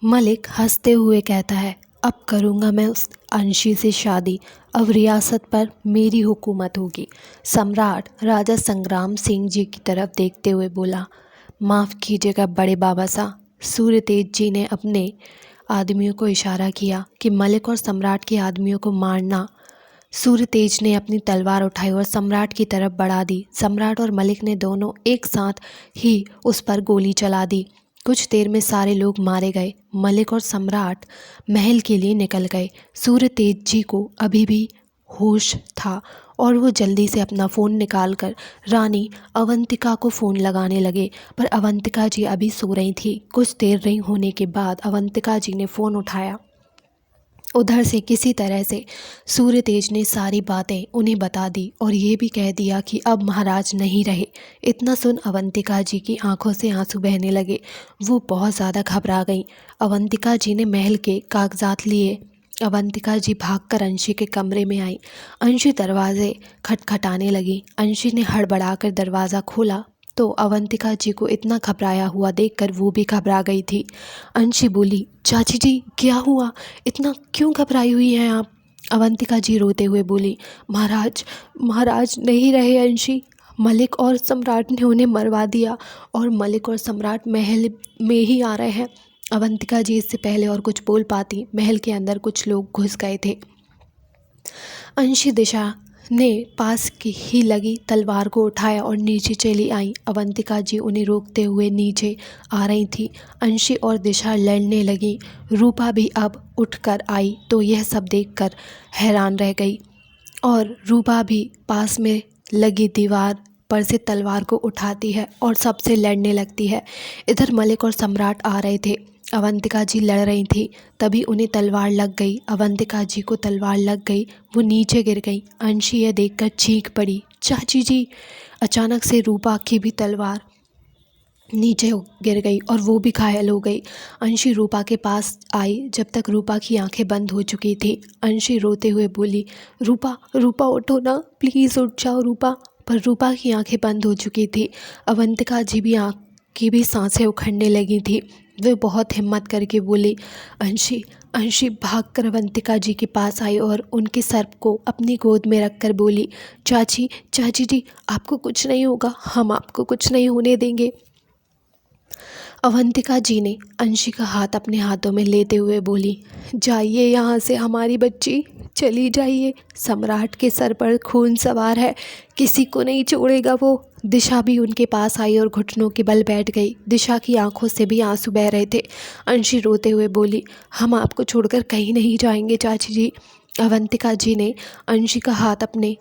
मलिक हंसते हुए कहता है, अब करूँगा मैं उस अंशी से शादी। अब रियासत पर मेरी हुकूमत होगी। सम्राट राजा संग्राम सिंह जी की तरफ देखते हुए बोला, माफ़ कीजिएगा बड़े बाबा साहब। सूर्यतेज जी ने अपने आदमियों को इशारा किया कि मलिक और सम्राट के आदमियों को मारना। सूर्यतेज ने अपनी तलवार उठाई और सम्राट की तरफ बढ़ा दी। सम्राट और मलिक ने दोनों एक साथ ही उस पर गोली चला दी। कुछ देर में सारे लोग मारे गए। मलिक और सम्राट महल के लिए निकल गए। सूर्यतेज जी को अभी भी होश था और वो जल्दी से अपना फ़ोन निकालकर रानी अवंतिका को फ़ोन लगाने लगे, पर अवंतिका जी अभी सो रही थी। कुछ देर नहीं होने के बाद अवंतिका जी ने फ़ोन उठाया। उधर से किसी तरह से सूर्यतेज ने सारी बातें उन्हें बता दी और ये भी कह दिया कि अब महाराज नहीं रहे। इतना सुन अवंतिका जी की आंखों से आंसू बहने लगे। वो बहुत ज़्यादा घबरा गईं। अवंतिका जी ने महल के कागजात लिए। अवंतिका जी भागकर अंशी के कमरे में आई। अंशी दरवाजे खटखटाने लगी। अंशी ने हड़बड़ाकर दरवाज़ा खोला तो अवंतिका जी को इतना घबराया हुआ देखकर वो भी घबरा गई थी। अंशी बोली, चाची जी क्या हुआ, इतना क्यों घबराई हुई हैं आप? अवंतिका जी रोते हुए बोली, महाराज महाराज नहीं रहे अंशी। मलिक और सम्राट ने उन्हें मरवा दिया और मलिक और सम्राट महल में ही आ रहे हैं। अवंतिका जी इससे पहले और कुछ बोल पाती, महल के अंदर कुछ लोग घुस गए थे। अंशी दिशा ने पास की ही लगी तलवार को उठाया और नीचे चली आई। अवंतिका जी उन्हें रोकते हुए नीचे आ रही थी। अंशी और दिशा लड़ने लगी। रूपा भी अब उठकर आई तो यह सब देखकर हैरान रह गई और रूपा भी पास में लगी दीवार पर से तलवार को उठाती है और सबसे लड़ने लगती है। इधर मलिक और सम्राट आ रहे थे। अवंतिका जी लड़ रही थी, तभी उन्हें तलवार लग गई। अवंतिका जी को तलवार लग गई, वो नीचे गिर गई। अंशी यह देखकर चीख पड़ी, चाची जी। अचानक से रूपा की भी तलवार नीचे गिर गई और वो भी घायल हो गई। अंशी रूपा के पास आई जब तक रूपा की आंखें बंद हो चुकी थी। अंशी रोते हुए बोली, रूपा रूपा उठो ना, प्लीज़ उठ जाओ रूपा। पर रूपा की आंखें बंद हो चुकी थी। अवंतिका जी भी आँख की भी सांसें उखड़ने लगी थी। वे बहुत हिम्मत करके बोली, अंशी। अंशी भागकर अवंतिका जी के पास आई और उनके सर को अपनी गोद में रखकर बोली, चाची चाची जी आपको कुछ नहीं होगा, हम आपको कुछ नहीं होने देंगे। अवंतिका जी ने अंशी का हाथ अपने हाथों में लेते हुए बोली, जाइए यहाँ से हमारी बच्ची, चली जाइए। सम्राट के सर पर खून सवार है, किसी को नहीं छोड़ेगा वो। दिशा भी उनके पास आई और घुटनों के बल बैठ गई। दिशा की आंखों से भी आंसू बह रहे थे। अंशी रोते हुए बोली, हम आपको छोड़कर कहीं नहीं जाएंगे चाची जी। अवंतिका जी ने अंशी का हाथ अपने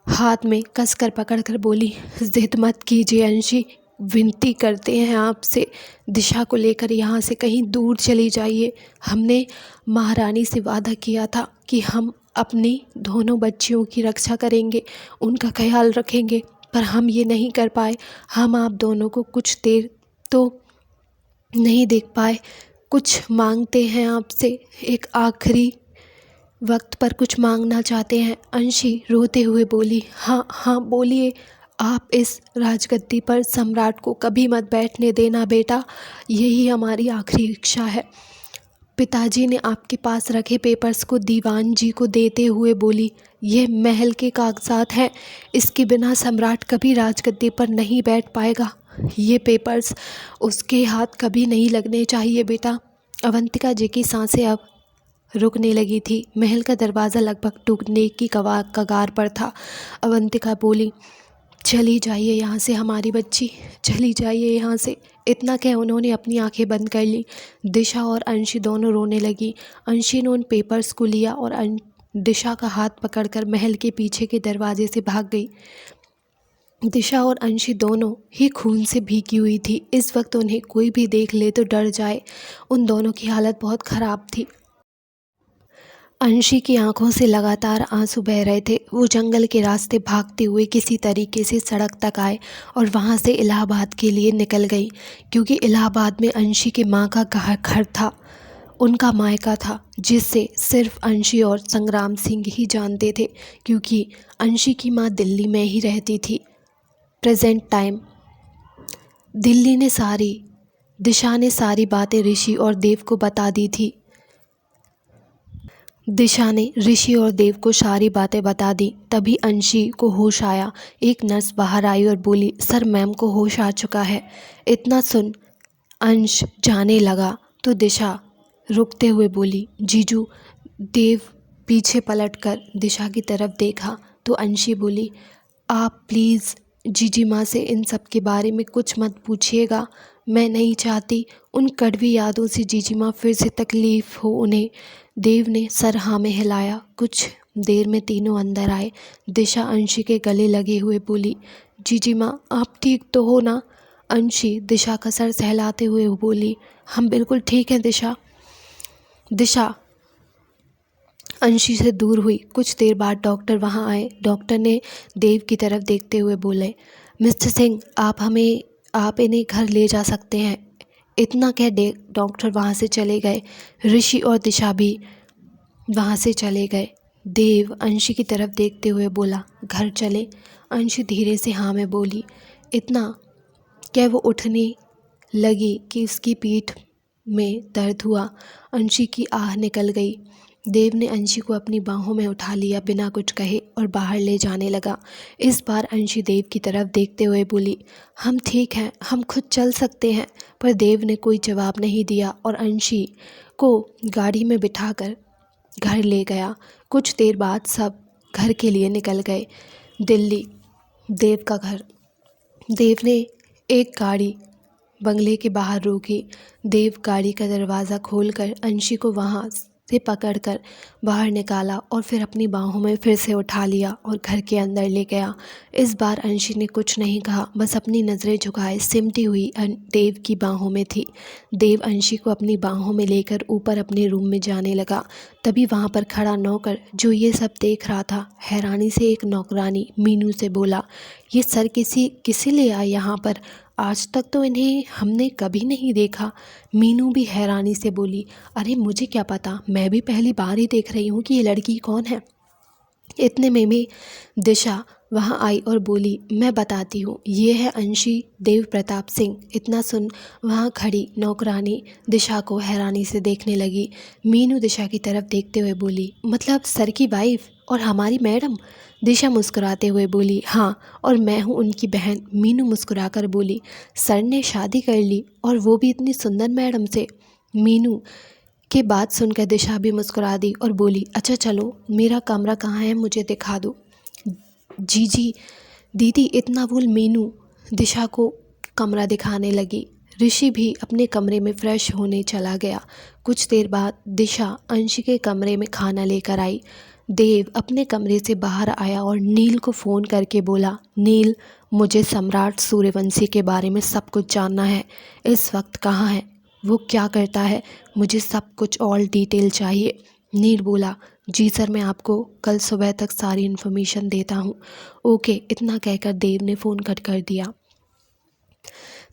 हाथ में कसकर पकड़कर बोली, जिद मत कीजिए अंशी, विनती करते हैं आपसे, दिशा को लेकर यहाँ से कहीं दूर चली जाइए। हमने महारानी से वादा किया था कि हम अपनी दोनों बच्चियों की रक्षा करेंगे, उनका ख्याल रखेंगे, पर हम ये नहीं कर पाए। हम आप दोनों को कुछ देर तो नहीं देख पाए। कुछ मांगते हैं आपसे, एक आखिरी वक्त पर कुछ मांगना चाहते हैं। अंशी रोते हुए बोली, हाँ हाँ बोलिए। आप इस राजगद्दी पर सम्राट को कभी मत बैठने देना बेटा, यही हमारी आखिरी इच्छा है। पिताजी ने आपके पास रखे पेपर्स को दीवान जी को देते हुए बोली, यह महल के कागजात हैं, इसके बिना सम्राट कभी राजगद्दी पर नहीं बैठ पाएगा। ये पेपर्स उसके हाथ कभी नहीं लगने चाहिए बेटा। अवंतिका जी की सांसें अब रुकने लगी थी। महल का दरवाज़ा लगभग टूटने की कगार पर था। अवंतिका बोली, चली जाइए यहाँ से हमारी बच्ची, चली जाइए यहाँ से। इतना कह उन्होंने अपनी आंखें बंद कर ली। दिशा और अंशी दोनों रोने लगी। अंशी ने उन पेपर्स को लिया और दिशा का हाथ पकड़कर महल के पीछे के दरवाजे से भाग गई। दिशा और अंशी दोनों ही खून से भीगी हुई थी। इस वक्त उन्हें कोई भी देख ले तो डर जाए। उन दोनों की हालत बहुत ख़राब थी। अंशी की आंखों से लगातार आंसू बह रहे थे। वो जंगल के रास्ते भागते हुए किसी तरीके से सड़क तक आए और वहाँ से इलाहाबाद के लिए निकल गई, क्योंकि इलाहाबाद में अंशी की माँ का घर था, उनका मायका था, जिससे सिर्फ अंशी और संग्राम सिंह ही जानते थे, क्योंकि अंशी की माँ दिल्ली में ही रहती थी। प्रेजेंट टाइम दिल्ली ने सारी दिशा ने सारी बातें ऋषि और देव को बता दी थी। दिशा ने ऋषि और देव को सारी बातें बता दी। तभी अंशी को होश आया। एक नर्स बाहर आई और बोली, सर मैम को होश आ चुका है। इतना सुन अंश जाने लगा तो दिशा रुकते हुए बोली, जीजू। देव पीछे पलटकर दिशा की तरफ देखा तो अंशी बोली, आप प्लीज़ जीजी माँ से इन सब के बारे में कुछ मत पूछिएगा। मैं नहीं चाहती उन कड़वी यादों से जीजी माँ फिर से तकलीफ़ हो उन्हें। देव ने सर हाँ में हिलाया। कुछ देर में तीनों अंदर आए। दिशा अंशी के गले लगे हुए बोली, जीजी माँ आप ठीक तो हो ना? अंशी दिशा का सर सहलाते हुए बोली, हम बिल्कुल ठीक हैं दिशा। दिशा अंशी से दूर हुई। कुछ देर बाद डॉक्टर वहां आए। डॉक्टर ने देव की तरफ देखते हुए बोले, मिस्टर सिंह आप इन्हें घर ले जा सकते हैं। इतना कह दे डॉक्टर वहां से चले गए। ऋषि और दिशा भी वहां से चले गए। देव अंशी की तरफ देखते हुए बोला, घर चले? अंशी धीरे से हाँ में बोली। इतना क्या वो उठने लगी कि उसकी पीठ में दर्द हुआ। अंशी की आह निकल गई। देव ने अंशी को अपनी बाहों में उठा लिया बिना कुछ कहे और बाहर ले जाने लगा। इस बार अंशी देव की तरफ देखते हुए बोली, हम ठीक हैं, हम खुद चल सकते हैं। पर देव ने कोई जवाब नहीं दिया और अंशी को गाड़ी में बिठाकर घर ले गया। कुछ देर बाद सब घर के लिए निकल गए। दिल्ली, देव का घर। देव ने एक गाड़ी बंगले के बाहर रोकी। देव गाड़ी का दरवाज़ा खोलकर अंशी को वहाँ से पकड़कर बाहर निकाला और फिर अपनी बाहों में फिर से उठा लिया और घर के अंदर ले गया। इस बार अंशी ने कुछ नहीं कहा, बस अपनी नज़रें झुकाए सिमटी हुई देव की बाहों में थी। देव अंशी को अपनी बाहों में लेकर ऊपर अपने रूम में जाने लगा। तभी वहाँ पर खड़ा नौकर जो ये सब देख रहा था, हैरानी से एक नौकरानी मीनू से बोला, ये सर किसी ले आए यहाँ पर? आज तक तो इन्हें हमने कभी नहीं देखा। मीनू भी हैरानी से बोली, अरे मुझे क्या पता, मैं भी पहली बार ही देख रही हूँ कि ये लड़की कौन है। इतने में भी दिशा वहाँ आई और बोली, मैं बताती हूँ, ये है अंशी देव प्रताप सिंह। इतना सुन वहाँ खड़ी नौकरानी दिशा को हैरानी से देखने लगी। मीनू दिशा की तरफ देखते हुए बोली, मतलब सर की वाइफ और हमारी मैडम? दिशा मुस्कुराते हुए बोली, हाँ, और मैं हूँ उनकी बहन। मीनू मुस्कुराकर बोली, सर ने शादी कर ली और वो भी इतनी सुंदर मैडम से? मीनू के बात सुनकर दिशा भी मुस्कुरा दी और बोली, अच्छा चलो, मेरा कमरा कहाँ है मुझे दिखा दो। जी दीदी, इतना बोल मीनू दिशा को कमरा दिखाने लगी। ऋषि भी अपने कमरे में फ्रेश होने चला गया। कुछ देर बाद दिशा अंशी के कमरे में खाना लेकर आई। देव अपने कमरे से बाहर आया और नील को फ़ोन करके बोला, नील, मुझे सम्राट सूर्यवंशी के बारे में सब कुछ जानना है। इस वक्त कहाँ है, वो क्या करता है, मुझे सब कुछ ऑल डिटेल चाहिए। नील बोला, जी सर, मैं आपको कल सुबह तक सारी इन्फॉर्मेशन देता हूँ। ओके। इतना कहकर देव ने फ़ोन कट कर दिया।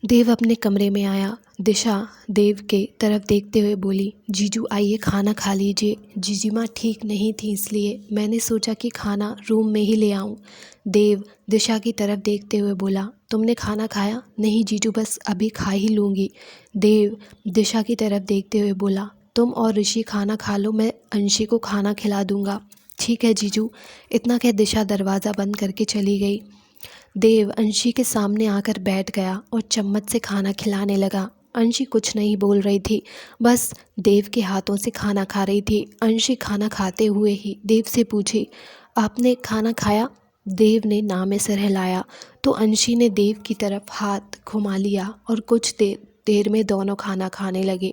देव अपने कमरे में आया। दिशा देव के तरफ देखते हुए बोली, जीजू आइए खाना खा लीजिए। जीजी माँ ठीक नहीं थी इसलिए मैंने सोचा कि खाना रूम में ही ले आऊँ। देव दिशा की तरफ देखते हुए बोला, तुमने खाना खाया? नहीं जीजू, बस अभी खा ही लूँगी। देव दिशा की तरफ देखते हुए बोला, तुम और ऋषि खाना खा लो, मैं अंशी को खाना खिला दूँगा। ठीक है जीजू। इतना कह दिशा दरवाज़ा बंद करके चली गई। देव अंशी के सामने आकर बैठ गया और चम्मच से खाना खिलाने लगा। अंशी कुछ नहीं बोल रही थी, बस देव के हाथों से खाना खा रही थी। अंशी खाना खाते हुए ही देव से पूछी, आपने खाना खाया? देव ने ना में सिर हिलाया तो अंशी ने देव की तरफ हाथ घुमा लिया और कुछ देर में दोनों खाना खाने लगे।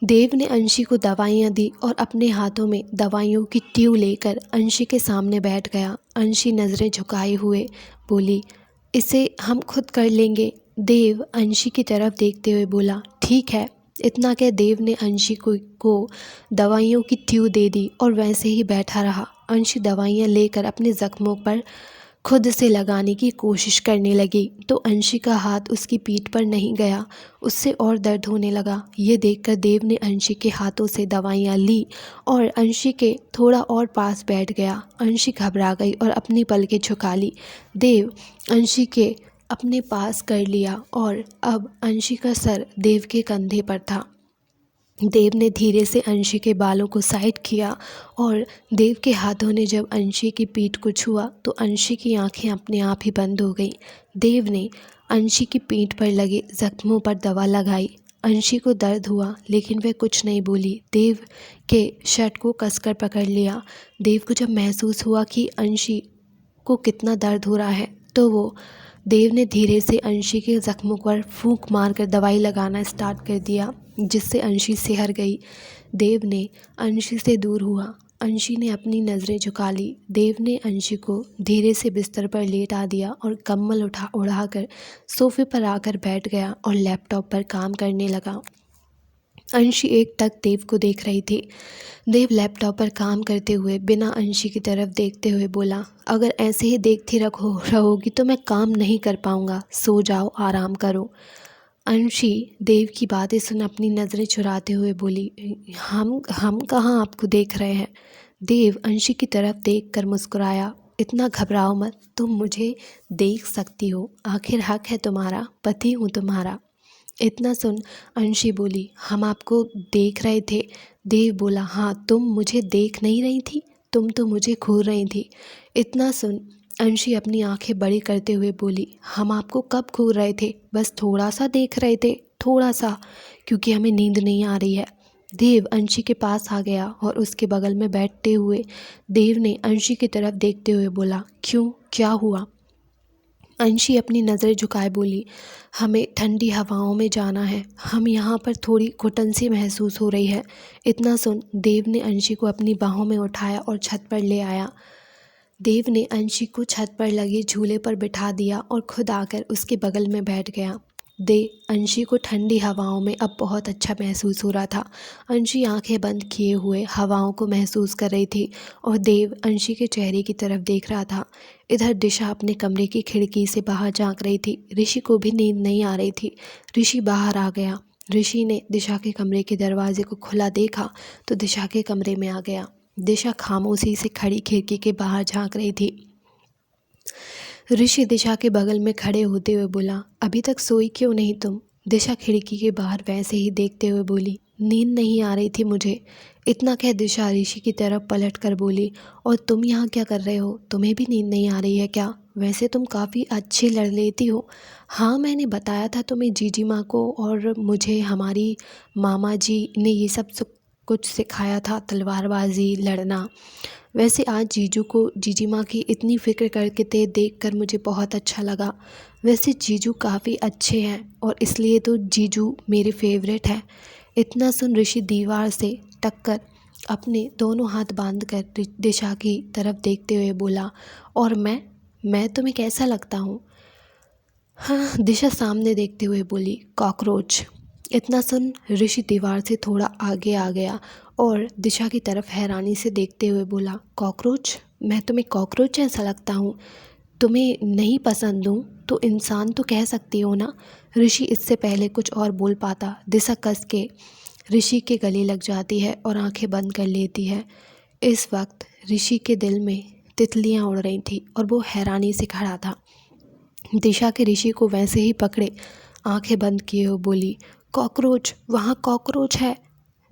देव ने अंशी को दवाइयाँ दी और अपने हाथों में दवाइयों की ट्यूब लेकर अंशी के सामने बैठ गया। अंशी नज़रें झुकाए हुए बोली, इसे हम खुद कर लेंगे। देव अंशी की तरफ देखते हुए बोला, ठीक है। इतना कह देव ने अंशी को दवाइयों की ट्यूब दे दी और वैसे ही बैठा रहा। अंशी दवाइयाँ लेकर अपने ज़ख्मों पर खुद से लगाने की कोशिश करने लगी तो अंशी का हाथ उसकी पीठ पर नहीं गया, उससे और दर्द होने लगा। ये देखकर देव ने अंशी के हाथों से दवाइयाँ ली और अंशी के थोड़ा और पास बैठ गया। अंशी घबरा गई और अपनी पलकें झुका ली। देव अंशी के अपने पास कर लिया और अब अंशी का सर देव के कंधे पर था। देव ने धीरे से अंशी के बालों को साइड किया और देव के हाथों ने जब अंशी की पीठ को छुआ तो अंशी की आंखें अपने आप ही बंद हो गईं। देव ने अंशी की पीठ पर लगे जख्मों पर दवा लगाई। अंशी को दर्द हुआ लेकिन वह कुछ नहीं बोली। देव के शर्ट को कसकर पकड़ लिया। देव को जब महसूस हुआ कि अंशी को कितना दर्द हो रहा है तो देव ने धीरे से अंशी के ज़ख्मों पर फूंक मारकर दवाई लगाना स्टार्ट कर दिया, जिससे अंशी सिहर गई। देव ने अंशी से दूर हुआ। अंशी ने अपनी नज़रें झुका ली। देव ने अंशी को धीरे से बिस्तर पर लेटा दिया और कंबल उड़ाकर सोफे पर आकर बैठ गया और लैपटॉप पर काम करने लगा। अंशी एक टक देव को देख रही थी। देव लैपटॉप पर काम करते हुए बिना अंशी की तरफ देखते हुए बोला, अगर ऐसे ही देखती रहोगी तो मैं काम नहीं कर पाऊँगा। सो जाओ, आराम करो। अंशी देव की बातें सुन अपनी नज़रें चुराते हुए बोली, हम कहाँ आपको देख रहे हैं। देव अंशी की तरफ देखकर मुस्कुराया, इतना घबराओ मत, तुम मुझे देख सकती हो। आखिर हक है तुम्हारा, पति हूँ तुम्हारा। इतना सुन अंशी बोली, हम आपको देख रहे थे। देव बोला, हाँ, तुम मुझे देख नहीं रही थी, तुम तो मुझे घूर रही थी। इतना सुन अंशी अपनी आंखें बड़ी करते हुए बोली, हम आपको कब घूर रहे थे, बस थोड़ा सा देख रहे थे, थोड़ा सा, क्योंकि हमें नींद नहीं आ रही है। देव अंशी के पास आ गया और उसके बगल में बैठते हुए देव ने अंशी की तरफ देखते हुए बोला, क्यों, क्या हुआ। अंशी अपनी नज़र झुकाए बोली, हमें ठंडी हवाओं में जाना है, हम यहाँ पर थोड़ी घुटन सी महसूस हो रही है। इतना सुन देव ने अंशी को अपनी बाहों में उठाया और छत पर ले आया। देव ने अंशी को छत पर लगे झूले पर बिठा दिया और खुद आकर उसके बगल में बैठ गया। अंशी को ठंडी हवाओं में अब बहुत अच्छा महसूस हो रहा था। अंशी आंखें बंद किए हुए हवाओं को महसूस कर रही थी और देव अंशी के चेहरे की तरफ देख रहा था। इधर दिशा अपने कमरे की खिड़की से बाहर झांक रही थी। ऋषि को भी नींद नहीं आ रही थी। ऋषि बाहर आ गया। ऋषि ने दिशा के कमरे के दरवाजे को खुला देखा तो दिशा के कमरे में आ गया। दिशा खामोशी से खड़ी खिड़की के बाहर झांक रही थी। ऋषि दिशा के बगल में खड़े होते हुए बोला, अभी तक सोई क्यों नहीं तुम। दिशा खिड़की के बाहर वैसे ही देखते हुए बोली, नींद नहीं आ रही थी मुझे। इतना कह दिशा ऋषि की तरफ पलट कर बोली, और तुम यहाँ क्या कर रहे हो, तुम्हें भी नींद नहीं आ रही है क्या। वैसे तुम काफ़ी अच्छी लड़ लेती हो। हाँ, मैंने बताया था तुम्हें जीजी माँ को, और मुझे हमारी मामा जी ने ये सब कुछ सिखाया था, तलवारबाजी, लड़ना। वैसे आज जीजू को जीजी माँ की इतनी फ़िक्र करके देखकर मुझे बहुत अच्छा लगा। वैसे जीजू काफ़ी अच्छे हैं और इसलिए तो जीजू मेरे फेवरेट है। इतना सुन ऋषि दीवार से टक्कर अपने दोनों हाथ बांधकर दिशा की तरफ देखते हुए बोला, और मैं तुम्हें कैसा लगता हूँ। हाँ, दिशा सामने देखते हुए बोली, कॉकरोच। इतना सुन ऋषि दीवार से थोड़ा आगे आ गया और दिशा की तरफ हैरानी से देखते हुए बोला, कॉकरोच, मैं तुम्हें कॉकरोच ऐसा लगता हूँ। तुम्हें नहीं पसंद हूँ तो इंसान तो कह सकती हो ना। ऋषि इससे पहले कुछ और बोल पाता, दिशा कस के ऋषि के गले लग जाती है और आंखें बंद कर लेती है। इस वक्त ऋषि के दिल में तितलियाँ उड़ रही थी और वो हैरानी से खड़ा था। दिशा के ऋषि को वैसे ही पकड़े आंखें बंद किए हुए बोली, कॉकरोच, वहाँ कॉकरोच है।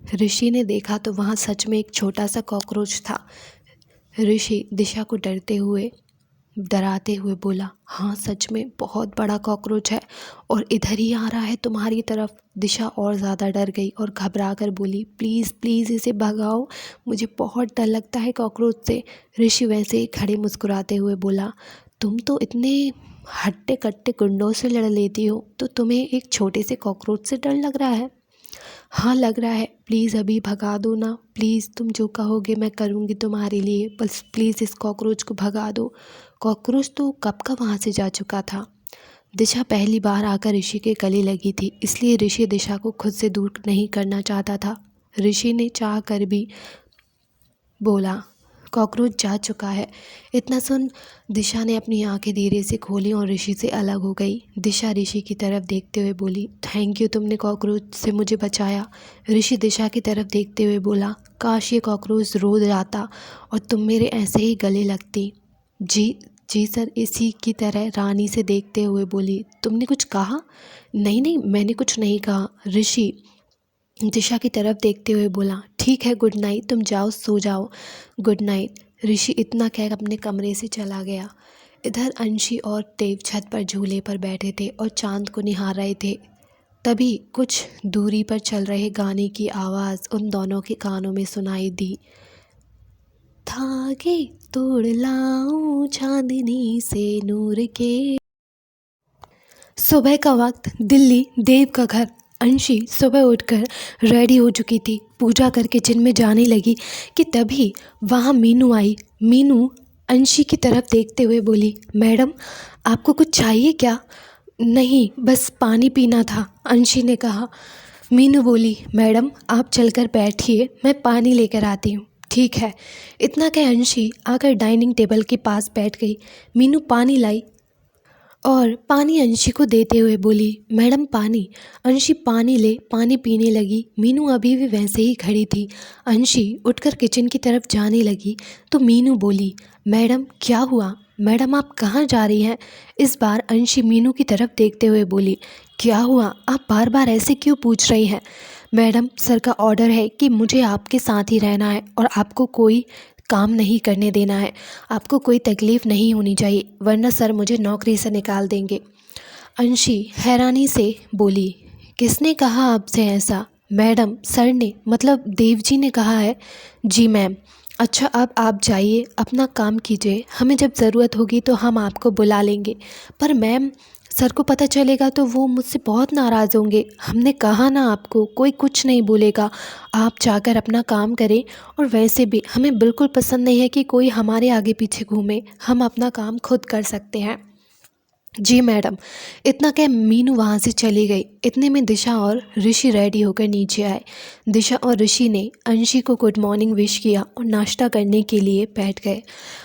ऋषि ने देखा तो वहाँ सच में एक छोटा सा कॉकरोच था। ऋषि दिशा को डराते हुए बोला, हाँ, सच में बहुत बड़ा कॉकरोच है और इधर ही आ रहा है तुम्हारी तरफ। दिशा और ज़्यादा डर गई और घबरा कर बोली, प्लीज़ प्लीज़ इसे भगाओ, मुझे बहुत डर लगता है कॉकरोच से। ऋषि वैसे ही खड़े मुस्कुराते हुए बोला, तुम तो इतने हट्टे कट्टे गुंडों से लड़ लेती हो तो तुम्हें एक छोटे से कॉकरोच से डर लग रहा है। हाँ, लग रहा है। प्लीज़ अभी भगा दो ना, प्लीज़, तुम जो कहोगे मैं करूँगी तुम्हारे लिए, बस प्लीज़ इस कॉकरोच को भगा दो। कॉकरोच तो कब का वहाँ से जा चुका था। दिशा पहली बार आकर ऋषि के गले लगी थी, इसलिए ऋषि दिशा को खुद से दूर नहीं करना चाहता था। ऋषि ने चाह कर भी बोला, कॉकरोच जा चुका है। इतना सुन दिशा ने अपनी आंखें धीरे से खोली और ऋषि से अलग हो गई। दिशा ऋषि की तरफ देखते हुए बोली, थैंक यू, तुमने कॉकरोच से मुझे बचाया। ऋषि दिशा की तरफ देखते हुए बोला, काश ये कॉकरोच रोज जाता और तुम मेरे ऐसे ही गले लगती। जी जी सर, इसी की तरह रानी से देखते हुए बोली, तुमने कुछ कहा? नहीं नहीं, मैंने कुछ नहीं कहा। ऋषि दिशा की तरफ देखते हुए बोला, ठीक है, गुड नाइट, तुम जाओ सो जाओ, गुड नाइट। ऋषि इतना कह अपने कमरे से चला गया। इधर अंशी और देव छत पर झूले पर बैठे थे और चांद को निहार रहे थे। तभी कुछ दूरी पर चल रहे गाने की आवाज़ उन दोनों के कानों में सुनाई दी। धागे तोड़ लाऊं चांदनी से नूर के। सुबह का वक्त, दिल्ली, देव का घर। अंशी सुबह उठकर रेडी हो चुकी थी, पूजा कर किचन में जाने लगी कि तभी वहाँ मीनू आई। मीनू अंशी की तरफ देखते हुए बोली, मैडम आपको कुछ चाहिए क्या? नहीं, बस पानी पीना था, अंशी ने कहा। मीनू बोली, मैडम आप चलकर बैठिए, मैं पानी लेकर आती हूँ। ठीक है। इतना कह अंशी आकर डाइनिंग टेबल के पास बैठ गई। मीनू पानी लाई और पानी अंशी को देते हुए बोली, मैडम पानी। अंशी पानी ले पानी पीने लगी। मीनू अभी भी वैसे ही खड़ी थी। अंशी उठकर किचन की तरफ जाने लगी तो मीनू बोली, मैडम क्या हुआ? मैडम आप कहाँ जा रही हैं? इस बार अंशी मीनू की तरफ देखते हुए बोली, क्या हुआ? आप बार बार ऐसे क्यों पूछ रही हैं? मैडम सर का ऑर्डर है कि मुझे आपके साथ ही रहना है और आपको कोई काम नहीं करने देना है। आपको कोई तकलीफ़ नहीं होनी चाहिए, वरना सर मुझे नौकरी से निकाल देंगे। अंशी हैरानी से बोली, किसने कहा आपसे ऐसा? मैडम सर ने, मतलब देव जी ने कहा है। जी मैम। अच्छा अब आप जाइए, अपना काम कीजिए, हमें जब ज़रूरत होगी तो हम आपको बुला लेंगे। पर मैम सर को पता चलेगा तो वो मुझसे बहुत नाराज़ होंगे। हमने कहा ना आपको, कोई कुछ नहीं बोलेगा, आप जाकर अपना काम करें। और वैसे भी हमें बिल्कुल पसंद नहीं है कि कोई हमारे आगे पीछे घूमे, हम अपना काम खुद कर सकते हैं। जी मैडम। इतना कह मीनू वहाँ से चली गई। इतने में दिशा और ऋषि रेडी होकर नीचे आए। दिशा और ऋषि ने अंशी को गुड मॉर्निंग विश किया और नाश्ता करने के लिए बैठ गए।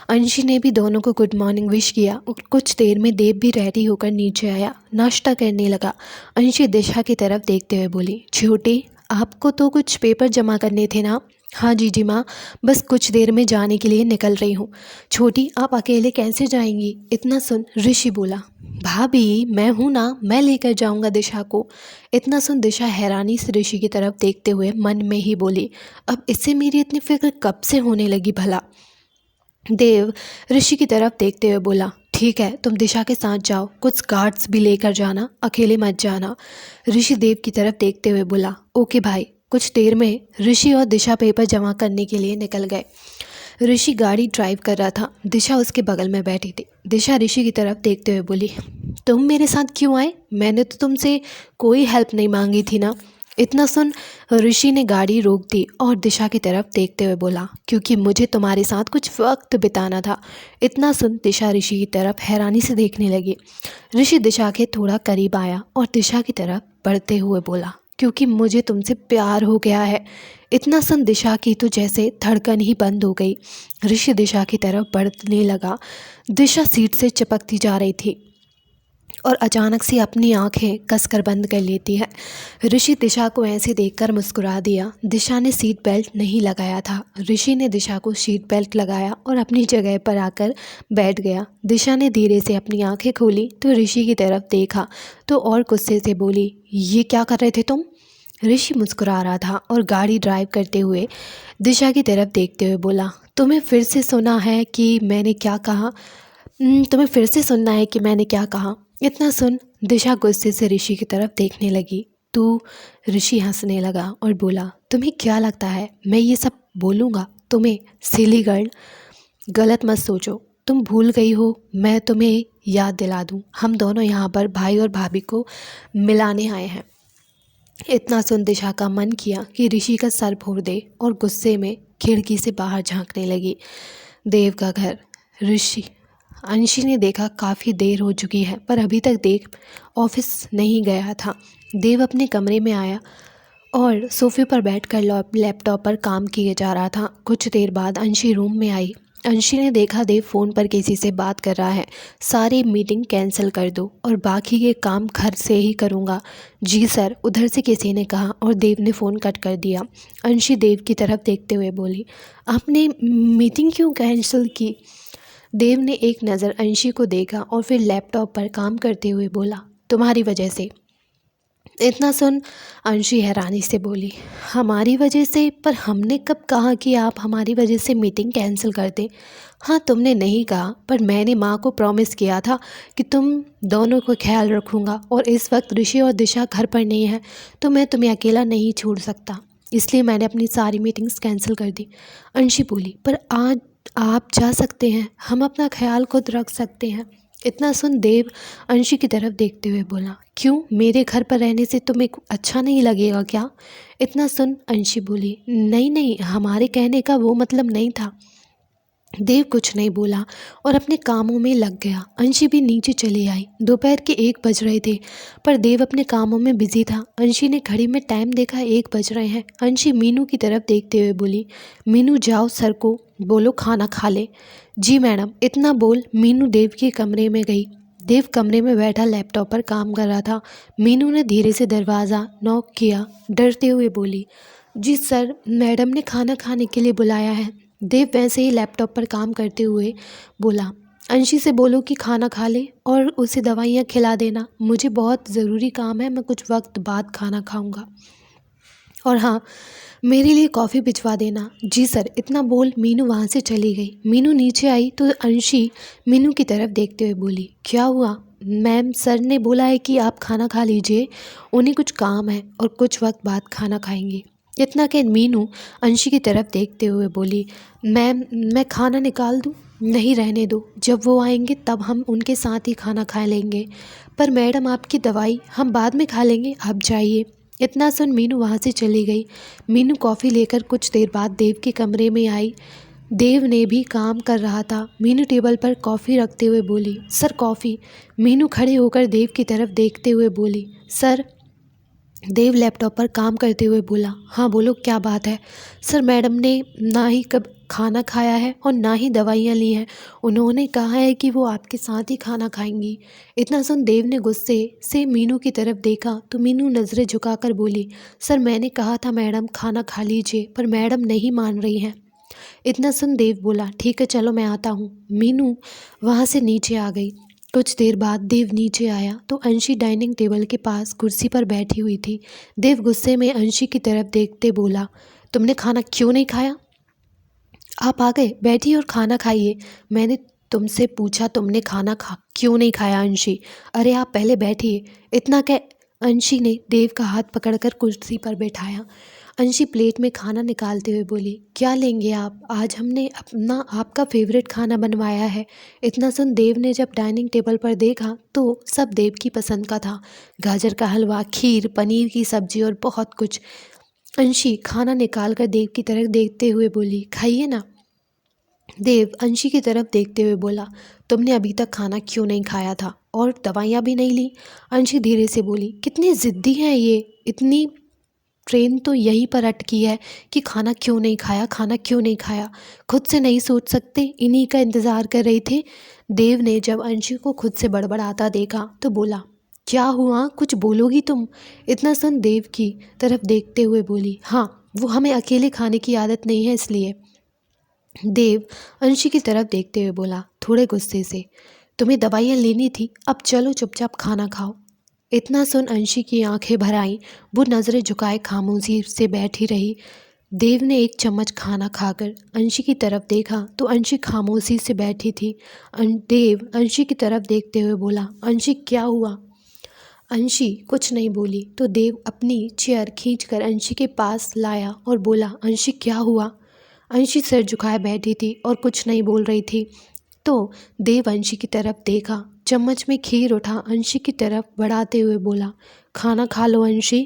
अंशी ने भी दोनों को गुड मॉर्निंग विश किया और कुछ देर में देव भी रेडी होकर नीचे आया, नाश्ता करने लगा। अंशी दिशा की तरफ देखते हुए बोली, छोटी आपको तो कुछ पेपर जमा करने थे ना? हाँ जी जी माँ, बस कुछ देर में जाने के लिए निकल रही हूँ। छोटी आप अकेले कैसे जाएंगी? इतना सुन ऋषि बोला, भाभी मैं हूँ ना, मैं लेकर जाऊँगा दिशा को। इतना सुन दिशा हैरानी से ऋषि की तरफ देखते हुए मन में ही बोली, अब इससे मेरी इतनी फिक्र कब से होने लगी भला? देव ऋषि की तरफ देखते हुए बोला, ठीक है तुम दिशा के साथ जाओ, कुछ गार्ड्स भी लेकर जाना, अकेले मत जाना। ऋषि देव की तरफ देखते हुए बोला, ओके भाई। कुछ देर में ऋषि और दिशा पेपर जमा करने के लिए निकल गए। ऋषि गाड़ी ड्राइव कर रहा था, दिशा उसके बगल में बैठी थी। दिशा ऋषि की तरफ देखते हुए बोली, तुम मेरे साथ क्यों आए? मैंने तो तुमसे कोई हेल्प नहीं मांगी थी ना। इतना सुन ऋषि ने गाड़ी रोक दी और दिशा की तरफ देखते हुए बोला, क्योंकि मुझे तुम्हारे साथ कुछ वक्त बिताना था। इतना सुन दिशा ऋषि की तरफ हैरानी से देखने लगी। ऋषि दिशा के थोड़ा करीब आया और दिशा की तरफ बढ़ते हुए बोला, क्योंकि मुझे तुमसे प्यार हो गया है। इतना सुन दिशा की तो जैसे धड़कन ही बंद हो गई। ऋषि दिशा की तरफ बढ़ने लगा। दिशा सीट से चिपकती जा रही थी और अचानक से अपनी आंखें कसकर बंद कर लेती है। ऋषि दिशा को ऐसे देखकर मुस्कुरा दिया। दिशा ने सीट बेल्ट नहीं लगाया था। ऋषि ने दिशा को सीट बेल्ट लगाया और अपनी जगह पर आकर बैठ गया। दिशा ने धीरे से अपनी आंखें खोली तो ऋषि की तरफ देखा तो और गुस्से से बोली, ये क्या कर रहे थे तुम? ऋषि मुस्कुरा रहा था और गाड़ी ड्राइव करते हुए दिशा की तरफ देखते हुए बोला, तुम्हें फिर से सुना है कि मैंने क्या कहा? तुम्हें फिर से सुनना है कि मैंने क्या कहा? इतना सुन दिशा गुस्से से ऋषि की तरफ देखने लगी। तू? ऋषि हंसने लगा और बोला, तुम्हें क्या लगता है मैं ये सब बोलूँगा तुम्हें? सिली गर्ल, गलत मत सोचो। तुम भूल गई हो, मैं तुम्हें याद दिला दूँ, हम दोनों यहाँ पर भाई और भाभी को मिलाने आए हैं। इतना सुन दिशा का मन किया कि ऋषि का सर फोड़ दे और गुस्से में खिड़की से बाहर झांकने लगी। देव का घर। ऋषि अंशी ने देखा काफ़ी देर हो चुकी है पर अभी तक देव ऑफिस नहीं गया था। देव अपने कमरे में आया और सोफे पर बैठकर लैपटॉप पर काम किए जा रहा था। कुछ देर बाद अंशी रूम में आई। अंशी ने देखा देव फ़ोन पर किसी से बात कर रहा है। सारी मीटिंग कैंसिल कर दो और बाकी के काम घर से ही करूँगा। जी सर, उधर से किसी ने कहा और देव ने फ़ोन कट कर दिया। अंशी देव की तरफ देखते हुए बोली, आपने मीटिंग क्यों कैंसिल की? देव ने एक नज़र अंशी को देखा और फिर लैपटॉप पर काम करते हुए बोला, तुम्हारी वजह से। इतना सुन अंशी हैरानी से बोली, हमारी वजह से? पर हमने कब कहा कि आप हमारी वजह से मीटिंग कैंसिल कर दें? हाँ, तुमने नहीं कहा, पर मैंने माँ को प्रॉमिस किया था कि तुम दोनों को ख्याल रखूँगा, और इस वक्त ऋषि और दिशा घर पर नहीं है तो मैं तुम्हें अकेला नहीं छोड़ सकता, इसलिए मैंने अपनी सारी मीटिंग्स कैंसिल कर दी। अंशी बोली, पर आज आप जा सकते हैं, हम अपना ख्याल खुद रख सकते हैं। इतना सुन देव अंशी की तरफ देखते हुए बोला, क्यों, मेरे घर पर रहने से तुम्हें अच्छा नहीं लगेगा क्या? इतना सुन अंशी बोली, नहीं नहीं, हमारे कहने का वो मतलब नहीं था। देव कुछ नहीं बोला और अपने कामों में लग गया। अंशी भी नीचे चली आई। दोपहर के 1 बज रहे थे, पर देव अपने कामों में बिजी था। अंशी ने घड़ी में टाइम देखा, 1 बज रहे हैं। अंशी मीनू की तरफ देखते हुए बोली, मीनू जाओ सर को बोलो खाना खा ले। जी मैडम। इतना बोल मीनू देव के कमरे में गई। देव कमरे में बैठा लैपटॉप पर काम कर रहा था। मीनू ने धीरे से दरवाज़ा नॉक किया, डरते हुए बोली, जी सर, मैडम ने खाना खाने के लिए बुलाया है। देव वैसे ही लैपटॉप पर काम करते हुए बोला, अंशी से बोलो कि खाना खा ले और उसे दवाइयाँ खिला देना, मुझे बहुत ज़रूरी काम है, मैं कुछ वक्त बाद खाना खाऊंगा। और हाँ, मेरे लिए कॉफ़ी भिजवा देना। जी सर। इतना बोल मीनू वहाँ से चली गई। मीनू नीचे आई तो अंशी मीनू की तरफ देखते हुए बोली, क्या हुआ? मैम, सर ने बोला है कि आप खाना खा लीजिए, उन्हें कुछ काम है और कुछ वक्त बाद खाना खाएंगे। इतना कह मीनू अंशी की तरफ देखते हुए बोली, मैम, मैं खाना निकाल दूँ? नहीं, रहने दो, जब वो आएंगे तब हम उनके साथ ही खाना खा लेंगे। पर मैडम, आपकी दवाई हम बाद में खा लेंगे, आप जाइए। इतना सुन मीनू वहाँ से चली गई। मीनू कॉफ़ी लेकर कुछ देर बाद देव के कमरे में आई। देव ने भी काम कर रहा था। मीनू टेबल पर कॉफ़ी रखते हुए बोली, सर कॉफ़ी। मीनू खड़े होकर देव की तरफ देखते हुए बोली, सर। देव लैपटॉप पर काम करते हुए बोला, हाँ बोलो, क्या बात है? सर, मैडम ने ना ही कब खाना खाया है और ना ही दवाइयाँ ली हैं, उन्होंने कहा है कि वो आपके साथ ही खाना खाएंगी। इतना सुन देव ने गुस्से से मीनू की तरफ देखा तो मीनू नज़रें झुकाकर बोली, सर, मैंने कहा था मैडम खाना खा लीजिए, पर मैडम नहीं मान रही हैं। इतना सुन देव बोला, ठीक है, चलो मैं आता हूँ। मीनू वहाँ से नीचे आ गई। कुछ देर बाद देव नीचे आया तो अंशी डाइनिंग टेबल के पास कुर्सी पर बैठी हुई थी। देव गुस्से में अंशी की तरफ देखते बोला, तुमने खाना क्यों नहीं खाया? आप आ गए, बैठिए और खाना खाइए। मैंने तुमसे पूछा तुमने खाना क्यों नहीं खाया अंशी? अरे आप पहले बैठिए। इतना कह अंशी ने देव का हाथ पकड़कर कुर्सी पर बैठाया। अंशी प्लेट में खाना निकालते हुए बोली, क्या लेंगे आप? आज हमने अपना आपका फेवरेट खाना बनवाया है। इतना सुन देव ने जब डाइनिंग टेबल पर देखा तो सब देव की पसंद का था। गाजर का हलवा, खीर, पनीर की सब्जी और बहुत कुछ। अंशी खाना निकाल कर देव की तरफ देखते हुए बोली, खाइए ना। देव अंशी की तरफ देखते हुए बोला, तुमने अभी तक खाना क्यों नहीं खाया था और दवाइयाँ भी नहीं ली? अंशी धीरे से बोली, कितनी ज़िद्दी हैं ये, इतनी ट्रेन तो यहीं पर अटकी है कि खाना क्यों नहीं खाया, खाना क्यों नहीं खाया, खुद से नहीं सोच सकते, इन्हीं का इंतज़ार कर रहे थे। देव ने जब अंशी को खुद से बड़बड़ाता देखा तो बोला, क्या हुआ, कुछ बोलोगी तुम? इतना सुन देव की तरफ देखते हुए बोली, हाँ, वो हमें अकेले खाने की आदत नहीं है इसलिए। देव अंशी की तरफ देखते हुए बोला, थोड़े गुस्से से, तुम्हें दवाइयाँ लेनी थी, अब चलो चुपचाप खाना खाओ। इतना सुन अंशी की आंखें भर आईं। वो नज़रें झुकाए खामोशी से बैठी रही। देव ने एक चम्मच खाना खाकर अंशी की तरफ देखा तो अंशी खामोशी से बैठी थी। देव अंशी की तरफ देखते हुए बोला, अंशी क्या हुआ? अंशी कुछ नहीं बोली तो देव अपनी चेयर खींचकर अंशी के पास लाया और बोला, अंशी क्या हुआ? अंशी सिर झुकाए बैठी थी और कुछ नहीं बोल रही थी। तो देव अंशी की तरफ देखा, चम्मच में खीर उठा अंशी की तरफ बढ़ाते हुए बोला, खाना खा लो अंशी।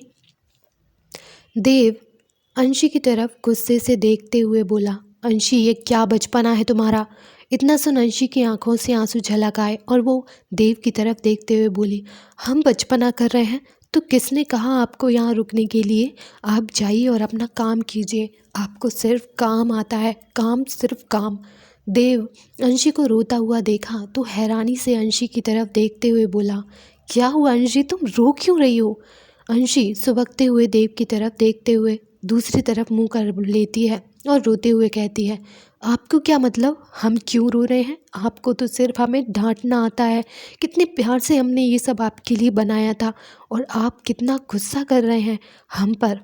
देव अंशी की तरफ गुस्से से देखते हुए बोला, अंशी ये क्या बचपना है तुम्हारा? इतना सुन अंशी की आंखों से आंसू झलक आए और वो देव की तरफ देखते हुए बोली, हम बचपना कर रहे हैं तो किसने कहा आपको यहाँ रुकने के लिए? आप जाइए और अपना काम कीजिए, आपको सिर्फ काम आता है, काम, सिर्फ काम। देव अंशी को रोता हुआ देखा तो हैरानी से अंशी की तरफ देखते हुए बोला, क्या हुआ अंशी, तुम रो क्यों रही हो? अंशी सुबकते हुए देव की तरफ देखते हुए दूसरी तरफ मुंह कर लेती है और रोते हुए कहती है, आपको क्या मतलब, हम क्यों रो रहे हैं? आपको तो सिर्फ हमें डांटना आता है। कितने प्यार से हमने ये सब आपके लिए बनाया था और आप कितना गुस्सा कर रहे हैं हम पर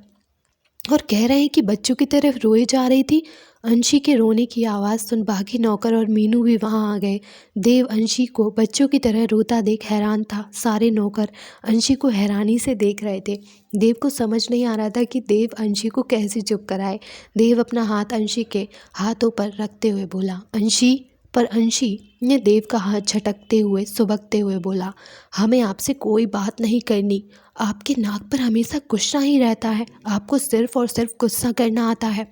और कह रहे हैं कि बच्चों की तरफ रोए जा रही थी। अंशी के रोने की आवाज़ सुन बाकी नौकर और मीनू भी वहां आ गए। देव अंशी को बच्चों की तरह रोता देख हैरान था। सारे नौकर अंशी को हैरानी से देख रहे थे। देव को समझ नहीं आ रहा था कि देव अंशी को कैसे चुप कराए। देव अपना हाथ अंशी के हाथों पर रखते हुए बोला, अंशी। पर अंशी ने देव का हाथ झटकते हुए सुबकते हुए बोला, हमें आपसे कोई बात नहीं करनी। आपके नाक पर हमेशा गुस्सा ही रहता है। आपको सिर्फ और सिर्फ गुस्सा करना आता है।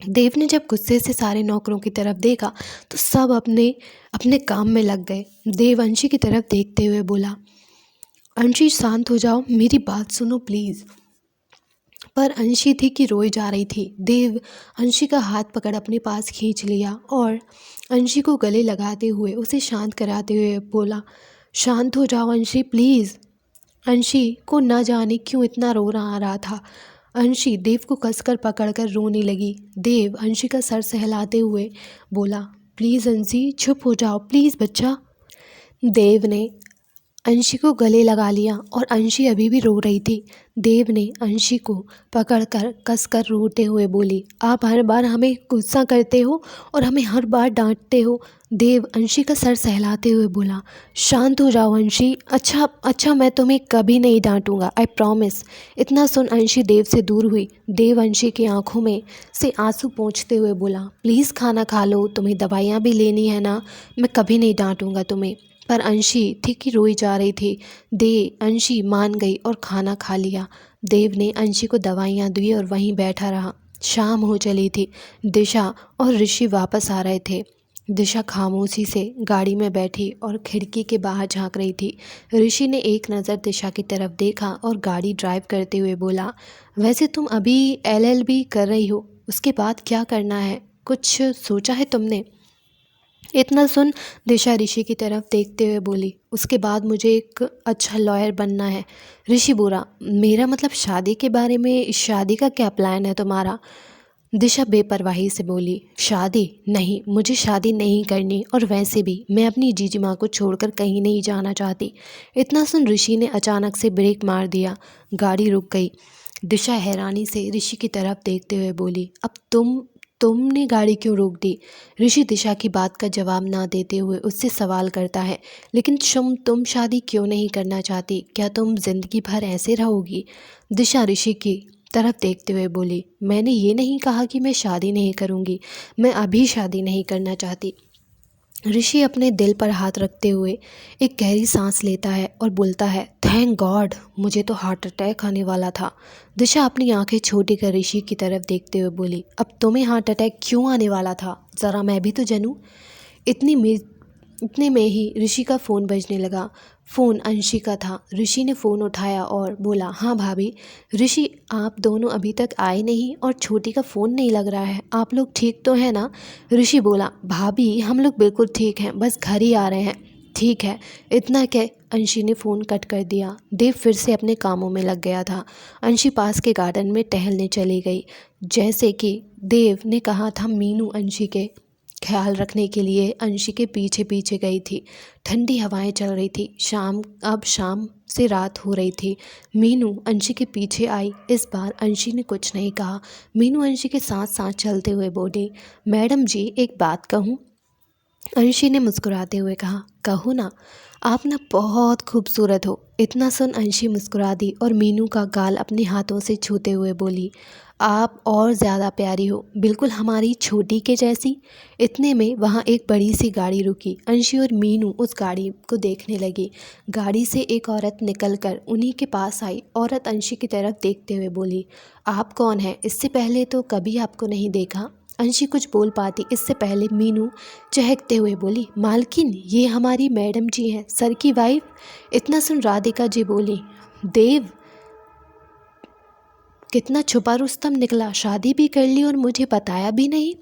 देव ने जब गुस्से से सारे नौकरों की तरफ देखा तो सब अपने अपने काम में लग गए। देव अंशी की तरफ देखते हुए बोला, अंशी शांत हो जाओ, मेरी बात सुनो प्लीज़। पर अंशी थी कि रोई जा रही थी। देव अंशी का हाथ पकड़ अपने पास खींच लिया और अंशी को गले लगाते हुए उसे शांत कराते हुए बोला, शांत हो जाओ अंशी प्लीज़। अंशी को न जाने क्यों इतना रो रहा था। अंशी देव को कसकर पकड़कर रोने लगी। देव अंशी का सर सहलाते हुए बोला, प्लीज़ अंशी चुप हो जाओ प्लीज़ बच्चा। देव ने अंशी को गले लगा लिया और अंशी अभी भी रो रही थी। देव ने अंशी को पकड़कर कसकर रोते हुए बोली, आप हर बार हमें गुस्सा करते हो और हमें हर बार डांटते हो। देव अंशी का सर सहलाते हुए बोला, शांत हो जाओ अंशी। अच्छा मैं तुम्हें कभी नहीं डांटूंगा, आई प्रॉमिस। इतना सुन अंशी देव से दूर हुई। देव अंशी की आंखों में से आंसू पोंछते हुए बोला, प्लीज़ खाना खा लो, तुम्हें दवाइयाँ भी लेनी है ना, मैं कभी नहीं डांटूंगा तुम्हें। पर अंशी थी कि रोई जा रही थी। अंशी मान गई और खाना खा लिया। देव ने अंशी को दवाइयाँ दी और वहीं बैठा रहा। शाम हो चली थी। दिशा और ऋषि वापस आ रहे थे। दिशा खामोशी से गाड़ी में बैठी और खिड़की के बाहर झांक रही थी। ऋषि ने एक नज़र दिशा की तरफ देखा और गाड़ी ड्राइव करते हुए बोला, वैसे तुम अभी LLB कर रही हो, उसके बाद क्या करना है, कुछ सोचा है तुमने? इतना सुन दिशा ऋषि की तरफ देखते हुए बोली, उसके बाद मुझे एक अच्छा लॉयर बनना है। ऋषि बोला, मेरा मतलब शादी के बारे में, शादी का क्या प्लान है तुम्हारा? दिशा बेपरवाही से बोली, शादी नहीं, मुझे शादी नहीं करनी और वैसे भी मैं अपनी जीजी माँ को छोड़कर कहीं नहीं जाना चाहती। इतना सुन ऋषि ने अचानक से ब्रेक मार दिया। गाड़ी रुक गई। दिशा हैरानी से ऋषि की तरफ देखते हुए बोली, अब तुमने गाड़ी क्यों रोक दी? ऋषि दिशा की बात का जवाब ना देते हुए उससे सवाल करता है, लेकिन तुम शादी क्यों नहीं करना चाहती? क्या तुम जिंदगी भर ऐसे रहोगी? दिशा ऋषि की तरफ देखते हुए बोली, मैंने ये नहीं कहा कि मैं शादी नहीं करूँगी, मैं अभी शादी नहीं करना चाहती। ऋषि अपने दिल पर हाथ रखते हुए एक गहरी सांस लेता है और बोलता है, थैंक गॉड, मुझे तो हार्ट अटैक आने वाला था। दिशा अपनी आंखें छोटी कर ऋषि की तरफ देखते हुए बोली, अब तुम्हें हार्ट अटैक क्यों आने वाला था, ज़रा मैं भी तो जानूं। इतनी में इतने में ही ऋषि का फ़ोन बजने लगा। फ़ोन अंशी का था। ऋषि ने फ़ोन उठाया और बोला, हाँ भाभी। ऋषि, आप दोनों अभी तक आए नहीं और छोटी का फ़ोन नहीं लग रहा है, आप लोग ठीक तो हैं ना? ऋषि बोला, भाभी हम लोग बिल्कुल ठीक हैं, बस घर ही आ रहे हैं। ठीक है, इतना कह अंशी ने फ़ोन कट कर दिया। देव फिर से अपने कामों में लग गया था। अंशी पास के गार्डन में टहलने चली गई। जैसे कि देव ने कहा था, मीनू अंशी के ख्याल रखने के लिए अंशी के पीछे पीछे गई थी। ठंडी हवाएं चल रही थी। अब शाम से रात हो रही थी। मीनू अंशी के पीछे आई। इस बार अंशी ने कुछ नहीं कहा। मीनू अंशी के साथ साथ चलते हुए बोली, मैडम जी एक बात कहूँ? अंशी ने मुस्कुराते हुए कहा, कहो ना, आप ना बहुत खूबसूरत हो। इतना सुन अंशी मुस्कुरा दी और मीनू का गाल अपने हाथों से छूते हुए बोली, आप और ज़्यादा प्यारी हो, बिल्कुल हमारी छोटी के जैसी। इतने में वहाँ एक बड़ी सी गाड़ी रुकी। अंशी और मीनू उस गाड़ी को देखने लगी। गाड़ी से एक औरत निकलकर उन्हीं के पास आई। औरत अंशी की तरफ देखते हुए बोली, आप कौन हैं? इससे पहले तो कभी आपको नहीं देखा। अंशी कुछ बोल पाती इससे पहले मीनू चहकते हुए बोली, मालकिन ये हमारी मैडम जी हैं, सर की वाइफ। इतना सुन राधिका जी बोली, देव कितना छुपा रुस्तम निकला, शादी भी कर ली और मुझे बताया भी नहीं।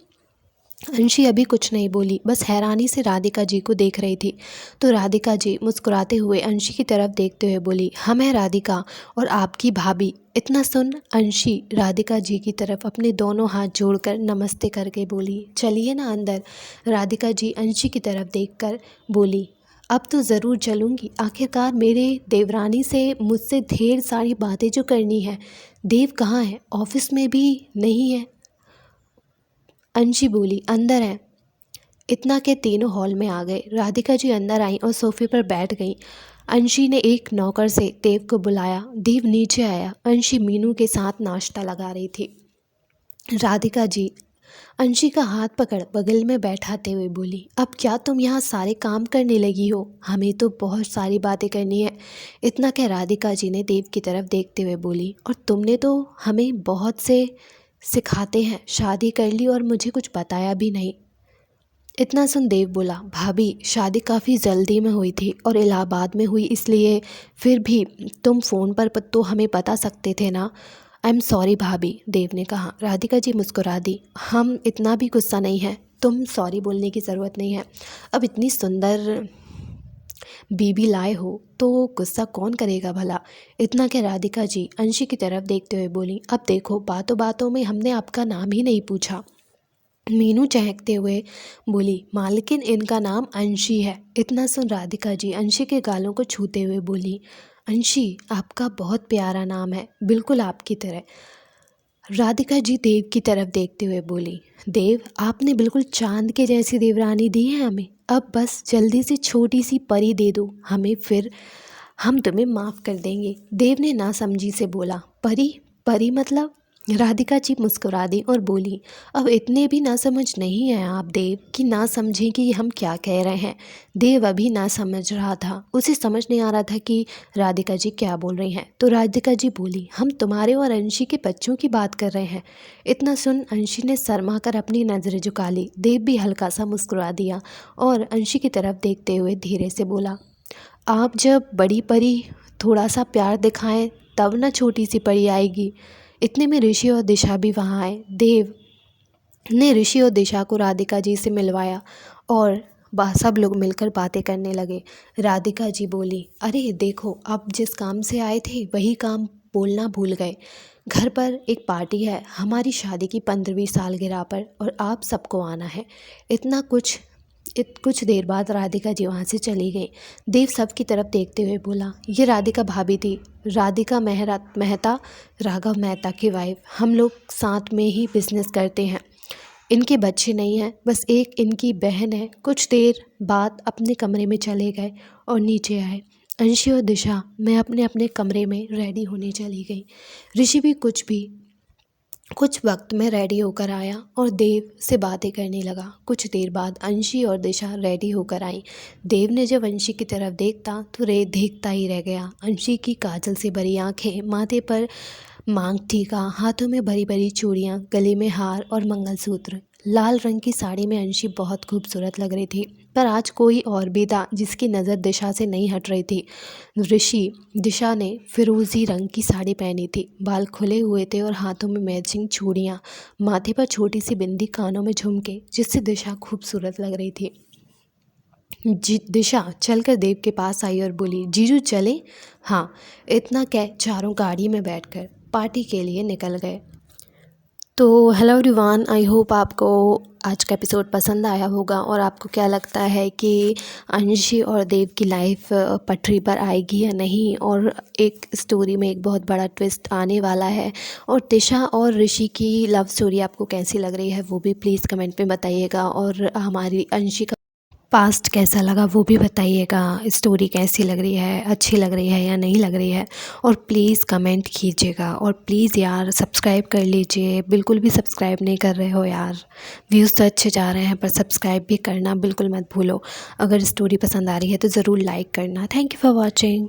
अंशी अभी कुछ नहीं बोली, बस हैरानी से राधिका जी को देख रही थी। तो राधिका जी मुस्कुराते हुए अंशी की तरफ देखते हुए बोली, हम हैं राधिका और आपकी भाभी। इतना सुन अंशी राधिका जी की तरफ अपने दोनों हाथ जोड़कर नमस्ते करके बोली, चलिए ना अंदर। राधिका जी अंशी की तरफ देखकर बोली, अब तो ज़रूर चलूँगी, आखिरकार मेरे देवरानी से मुझसे ढेर सारी बातें जो करनी है। देव कहाँ है? ऑफिस में भी नहीं है। अंशी बोली, अंदर है। इतना के तीनों हॉल में आ गए। राधिका जी अंदर आईं और सोफे पर बैठ गईं। अंशी ने एक नौकर से देव को बुलाया। देव नीचे आया। अंशी मीनू के साथ नाश्ता लगा रही थी। राधिका जी अंशी का हाथ पकड़ बगल में बैठाते हुए बोली, अब क्या तुम यहाँ सारे काम करने लगी हो? हमें तो बहुत सारी बातें करनी है। इतना कह राधिका जी ने देव की तरफ देखते हुए बोली, और तुमने तो हमें बहुत से सिखाते हैं, शादी कर ली और मुझे कुछ बताया भी नहीं। इतना सुन देव बोला, भाभी शादी काफ़ी जल्दी में हुई थी और इलाहाबाद में हुई, इसलिए फिर भी तुम फ़ोन पर तो हमें बता सकते थे ना। आई एम सॉरी भाभी, देव ने कहा। राधिका जी मुस्कुरा दी, हम इतना भी गुस्सा नहीं है, तुम सॉरी बोलने की ज़रूरत नहीं है। अब इतनी सुंदर बीबी लाए हो तो गुस्सा कौन करेगा भला। इतना क्या राधिका जी अंशी की तरफ देखते हुए बोली, अब देखो बातों बातों में हमने आपका नाम ही नहीं पूछा। मीनू चहकते हुए बोली, मालकिन इनका नाम अंशी है। इतना सुन राधिका जी अंशी के गालों को छूते हुए बोली, अंशी आपका बहुत प्यारा नाम है, बिल्कुल आपकी तरह। राधिका जी देव की तरफ देखते हुए बोली, देव आपने बिल्कुल चांद के जैसी देवरानी दी है हमें, अब बस जल्दी से छोटी सी परी दे दो हमें, फिर हम तुम्हें माफ़ कर देंगे। देव ने नासमझी से बोला, परी? परी मतलब? राधिका जी मुस्कुरा दी और बोली, अब इतने भी ना समझ नहीं हैं आप देव कि ना समझें कि हम क्या कह रहे हैं। देव अभी ना समझ रहा था, उसे समझ नहीं आ रहा था कि राधिका जी क्या बोल रही हैं। तो राधिका जी बोली, हम तुम्हारे और अंशी के बच्चों की बात कर रहे हैं। इतना सुन अंशी ने शर्मा कर अपनी नज़रें झुका ली। देव भी हल्का सा मुस्कुरा दिया और अंशी की तरफ देखते हुए धीरे से बोला, आप जब बड़ी परी थोड़ा सा प्यार दिखाएं तब ना छोटी सी परी आएगी। इतने में ऋषि और दिशा भी वहाँ आए। देव ने ऋषि और दिशा को राधिका जी से मिलवाया और सब लोग मिलकर बातें करने लगे। राधिका जी बोली, अरे देखो अब जिस काम से आए थे वही काम बोलना भूल गए। घर पर एक पार्टी है, हमारी शादी की 15वीं सालगिरह पर, और आप सबको आना है। इतना कुछ देर बाद राधिका जी वहाँ से चली गई। देव सब की तरफ देखते हुए बोला, ये राधिका भाभी थी, राधिका मेहता, राघव मेहता की वाइफ। हम लोग साथ में ही बिजनेस करते हैं। इनके बच्चे नहीं हैं, बस एक इनकी बहन है। कुछ देर बाद अपने कमरे में चले गए और नीचे आए। अंशी और दिशा मैं अपने अपने कमरे में रेडी होने चली गई। ऋषि भी कुछ वक्त में रेडी होकर आया और देव से बातें करने लगा। कुछ देर बाद अंशी और दिशा रेडी होकर आई। देव ने जब अंशी की तरफ देखा तो देखता ही रह गया। अंशी की काजल से भरी आंखें, माथे पर मांग टीका, हाथों में भरी भरी चूड़ियाँ, गले में हार और मंगलसूत्र। लाल रंग की साड़ी में अंशी बहुत खूबसूरत लग रही थी, पर आज कोई और भी था जिसकी नज़र दिशा से नहीं हट रही थी। दिशा ने फिरोज़ी रंग की साड़ी पहनी थी, बाल खुले हुए थे और हाथों में मैचिंग चूड़ियाँ, माथे पर छोटी सी बिंदी, कानों में झुमके, जिससे दिशा खूबसूरत लग रही थी। दिशा चलकर देव के पास आई और बोली, जीजू चले? हाँ। इतना कह चारों गाड़ी में बैठकर पार्टी के लिए निकल गए। तो हेलो एवरीवन, आई होप आपको आज का एपिसोड पसंद आया होगा और आपको क्या लगता है कि अंशी और देव की लाइफ पटरी पर आएगी या नहीं, और एक स्टोरी में एक बहुत बड़ा ट्विस्ट आने वाला है। और दिशा और ऋषि की लव स्टोरी आपको कैसी लग रही है वो भी प्लीज़ कमेंट में बताइएगा, और हमारी अंशी का पास्ट कैसा लगा वो भी बताइएगा। स्टोरी कैसी लग रही है, अच्छी लग रही है या नहीं लग रही है, और प्लीज़ कमेंट कीजिएगा। और प्लीज़ यार सब्सक्राइब कर लीजिए, बिल्कुल भी सब्सक्राइब नहीं कर रहे हो यार। व्यूज़ तो अच्छे जा रहे हैं पर सब्सक्राइब भी करना बिल्कुल मत भूलो। अगर स्टोरी पसंद आ रही है तो ज़रूर लाइक करना। Thank you for watching.